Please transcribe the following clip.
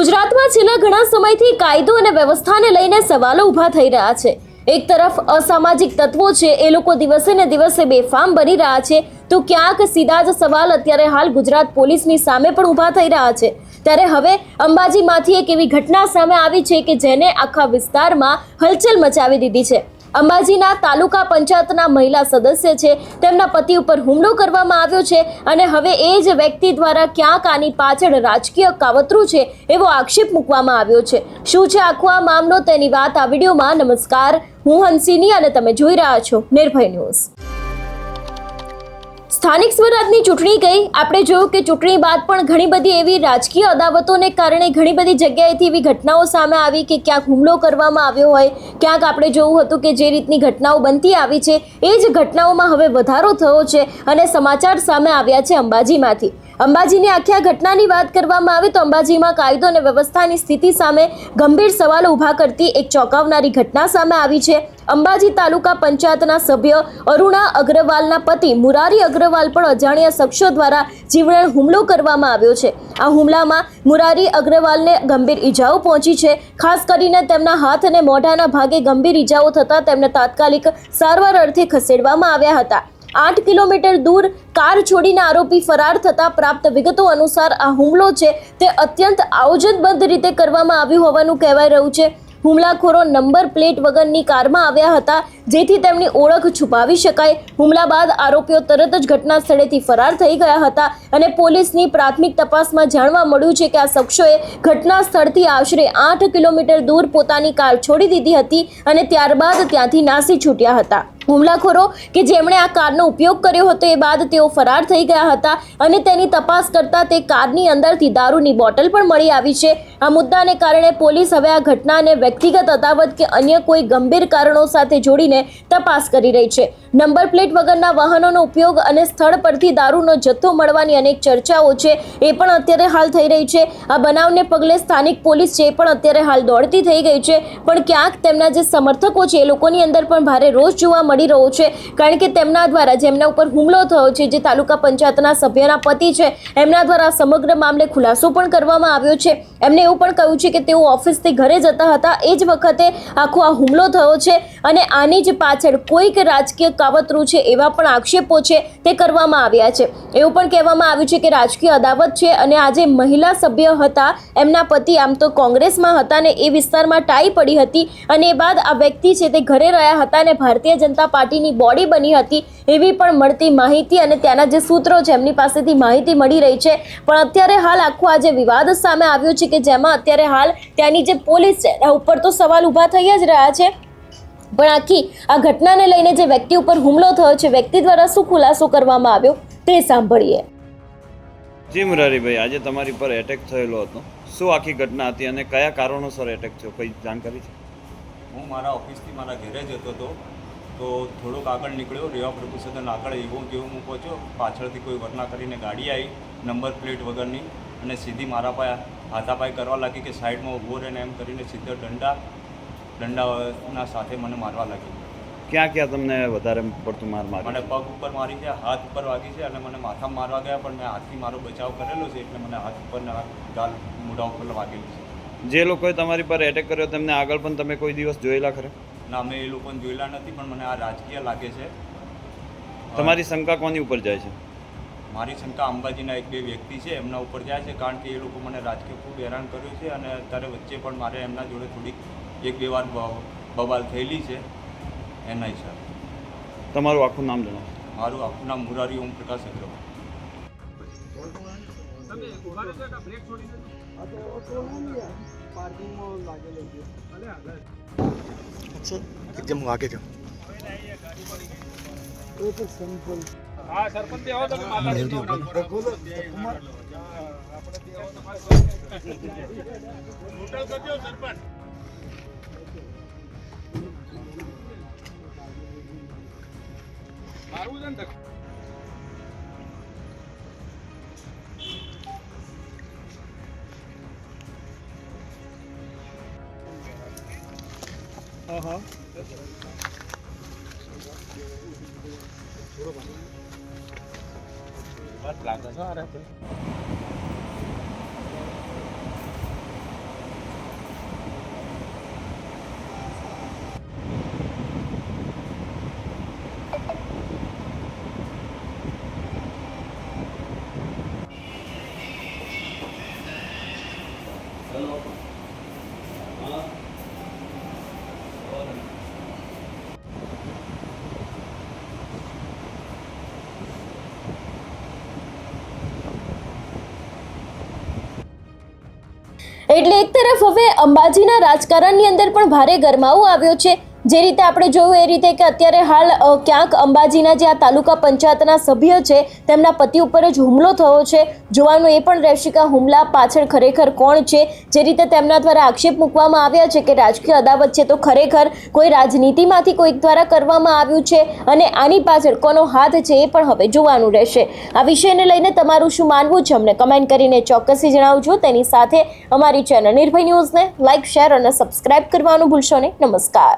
ગુજરાતમાં છેલ્લા ઘણા સમયથી કાયદો અને વ્યવસ્થાને લઈને સવાલો ઊભા થઈ રહ્યા છે। એક તરફ અસામાજિક તત્વો છે એ લોકો દિવસે ને દિવસે બેફામ બની રહ્યા છે, તો ક્યાંક સીધા જ સવાલ અત્યારે હાલ ગુજરાત પોલીસની સામે પણ ઊભા થઈ રહ્યા છે। ત્યારે હવે અંબાજીમાંથી એક એવી ઘટના સામે આવી છે કે જેને આખા વિસ્તારમાં હલચલ મચાવી દીધી છે। અંબાજીના તાલુકા પંચાયતના મહિલા સદસ્ય છે, તેમના પતિ ઉપર હુમલો કરવામાં આવ્યો છે અને હવે એ જ વ્યક્તિ દ્વારા ક્યાંક આની પાછળ રાજકીય કાવતરું છે એવો આક્ષેપ મૂકવામાં આવ્યો છે। શું છે આખો આ મામલો, તેની વાત આ વિડીયોમાં। નમસ્કાર, હું હંસિની અને તમે જોઈ રહ્યા છો નિર્ભય ન્યૂઝ। સ્થાનિક સ્વરાજની ચૂંટણી ગઈ, આપણે જોયું કે ચૂંટણી બાદ પણ ઘણી બધી એવી રાજકીય અદાવતોને કારણે ઘણી બધી જગ્યાએથી એવી ઘટનાઓ સામે આવી કે ક્યાંક હુમલો કરવામાં આવ્યો હોય, ક્યાંક આપણે જોયું હતું કે જે રીતની ઘટનાઓ બનતી આવી છે એ જ ઘટનાઓમાં હવે વધારો થયો છે અને સમાચાર સામે આવ્યા છે અંબાજીમાંથી। અંબાજીની આખી આ ઘટનાની વાત કરવામાં આવે તો અંબાજીમાં કાયદો અને વ્યવસ્થાની સ્થિતિ સામે ગંભીર સવાલો ઊભા કરતી એક ચોંકાવનારી ઘટના સામે આવી છે। અંબાજી તાલુકા પંચાયતના સભ્ય અરુણા અગ્રવાલના પતિ મુરારી અગ્રવાલ પર અજાણ્યા શખ્સો દ્વારા જીવલેણ હુમલો કરવામાં આવ્યો છે। આ હુમલામાં મુરારી અગ્રવાલને ગંભીર ઈજાઓ પહોંચી છે। ખાસ કરીને તેમના હાથ અને મોઢાના ભાગે ગંભીર ઈજાઓ થતાં તેમને તાત્કાલિક સારવાર અર્થે ખસેડવામાં આવ્યા હતા। 8 કિલોમીટર દૂર કાર છોડીને આરોપી ફરાર થતા પ્રાપ્ત વિગતો અનુસાર આ હુમલો છે તે અત્યંત આયોજનબદ્ધ રીતે કરવામાં આવ્યું હોવાનું કહેવાય રહ્યું છે। હુમલાખોરો નંબર પ્લેટ વગરની કારમાં આવ્યા હતા, જેથી તેમની ઓળખ છુપાવી શકાય। હુમલા બાદ આરોપીઓ તરત જ ઘટના સ્થળેથી ફરાર થઈ ગયા હતા અને પોલીસની પ્રાથમિક તપાસમાં જાણવા મળ્યું છે કે આ શખ્સોએ ઘટના સ્થળથી આશરે 8 કિલોમીટર દૂર પોતાની કાર છોડી દીધી હતી અને ત્યારબાદ ત્યાંથી નાસી છૂટ્યા હતા। હુમલાખોરો કે જેમણે આ કારનો ઉપયોગ કર્યો હતો એ બાદ તેઓ ફરાર થઈ ગયા હતા અને તેની તપાસ કરતા તે કારની અંદરથી દારૂની બોટલ પણ મળી આવી છે। આ મુદ્દાને કારણે પોલીસ હવે આ ઘટનાને વ્યક્તિગત અદાવત કે અન્ય કોઈ ગંભીર કારણો સાથે જોડીને તપાસ કરી રહી છે। નંબર પ્લેટ વગરના વાહનોનો ઉપયોગ અને સ્થળ પરથી દારૂનો જથ્થો મળવાની અનેક ચર્ચાઓ છે એ પણ અત્યારે હાલ થઈ રહી છે। આ બનાવને પગલે સ્થાનિક પોલીસ છે એ પણ અત્યારે હાલ દોડતી થઈ ગઈ છે, પણ ક્યાંક તેમના જે સમર્થકો છે એ લોકોની અંદર પણ ભારે રોષ જોવા મળી રહ્યો છે, કારણ કે તેમના દ્વારા જેમના ઉપર હુમલો થયો છે, જે તાલુકા પંચાયતના સભ્યના પતિ છે, એમના દ્વારા સમગ્ર મામલે ખુલાસો પણ કરવામાં આવ્યો છે। એમને એવું પણ કહ્યું છે કે તેઓ ઓફિસથી ઘરે જતા હતા એ જ વખતે આખો આ હુમલો થયો છે અને આની જ પાછળ કોઈક રાજકીય કાવતરું છે એવા પણ આક્ષેપો છે તે કરવામાં આવ્યા છે। એવું પણ કહેવામાં આવ્યું છે કે રાજકીય અદાવત છે અને આજે મહિલા સભ્ય હતા, એમના પતિ આમ તો કોંગ્રેસમાં હતા ને એ વિસ્તારમાં ટાઈ પડી હતી અને એ બાદ આ વ્યક્તિ છે તે ઘરે રહ્યા હતા અને ભારતીય જનતા પાર્ટીની બોડી બની હતી એવી પણ મળતી માહિતી અને ત્યાંના જે સૂત્રો છે એમની પાસેથી માહિતી મળી રહી છે। પણ અત્યારે હાલ આખો આ જે વિવાદ સામે આવ્યો છે કે જેમાં અત્યારે હાલ ત્યાંની જે પોલીસ છે એના ઉપર તો સવાલ ઊભા થઈ જ રહ્યા છે, પણ આખી આ ઘટનાને લઈને જે વ્યક્તિ ઉપર હુમલો થયો છે, વ્યક્તિ દ્વારા શું ખુલાસો કરવામાં આવ્યો તે સાંભળીએ। જી મુરારીભાઈ, આજે તમારી પર એટેક થયેલો હતો, શું આખી ઘટના હતી અને કયા કારણોસર એટેક થયો, કઈ જાણકારી છે? હું મારા ઓફિસથી મારા ઘરે જતો હતો તો થોડોક આગળ નીકળ્યો, રેવા પ્રભુ સદન આગળ એવું હું પહોંચ્યો, પાછળથી કોઈ વરના કરીને ગાડી આવી નંબર પ્લેટ વગરની અને સીધી મારા પાસે હાથાપાઈ કરવા લાગી કે સાઈડમાં ઊભો રહે ને એમ કરીને સીધો દંડાના સાથે મને મારવા લાગી। ક્યાં ક્યાં તમને વધારે પડતું માર માર્યો? મને પગ ઉપર મારી છે, હાથ ઉપર વાગી છે અને મને માથામાં મારવા ગયા, પણ મેં હાથથી મારો બચાવ કરેલો છે એટલે મને હાથ ઉપર ગાલ મોઢા ઉપર વાગેલું છે। જે લોકોએ તમારી પર એટેક કર્યો તેમને આગળ પણ તમે કોઈ દિવસ જોયેલા ખરે? ના, મેં એ લોકોને જોયેલા નથી, પણ મને આ રાજકીય લાગે છે। તમારી શંકા કોની ઉપર જાય છે? મારી શંકા અંબાજીના એક બે વ્યક્તિ છે એમના ઉપર જાય છે, કારણ કે એ લોકો મને રાજકીય ખૂબ હેરાન કર્યું છે અને અત્યારે વચ્ચે પણ મારે એમના જોડે થોડીક એક બે વાર બબાલ થયેલી છે એના હિસાબે। તમારું આખું નામ જણાવો। મારું આખું નામ મુરારી ઓમ પ્રકાશ અગ્રવાલ। एकदम आगे जाओ। હા સરપંચ આવો તમે માતા કરજો સરપંચ। મારું છે ને બસ લાગે છે અરે એટલે એક તરફ હવે અંબાજીના રાજકારણની અંદર પણ ભારે ગરમાવો આવ્યો છે. જે રીતે આપણે જોયું એ રીતે કે અત્યારે હાલ ક્યાંક અંબાજીના જે આ તાલુકા પંચાયતના સભ્ય છે તેમના પતિ ઉપર જ હુમલો થયો છે. જોવાનું એ પણ રહેશે કે હુમલા પાછળ ખરેખર કોણ છે. જે રીતે તેમના દ્વારા આક્ષેપ મૂકવામાં આવ્યા છે કે રાજકીય અદાવત છે, તો ખરેખર કોઈ રાજનીતિમાંથી કોઈક દ્વારા કરવામાં આવ્યું છે અને આની પાછળ કોનો હાથ છે એ પણ હવે જોવાનું રહેશે. આ વિષયને લઈને તમારું શું માનવું છે અમને કમેન્ટ કરીને ચોક્કસથી જણાવજો. તેની સાથે અમારી ચેનલ નિર્ભય ન્યૂઝને લાઇક, શેર અને સબસ્ક્રાઇબ કરવાનું ભૂલશો નહીં. નમસ્કાર.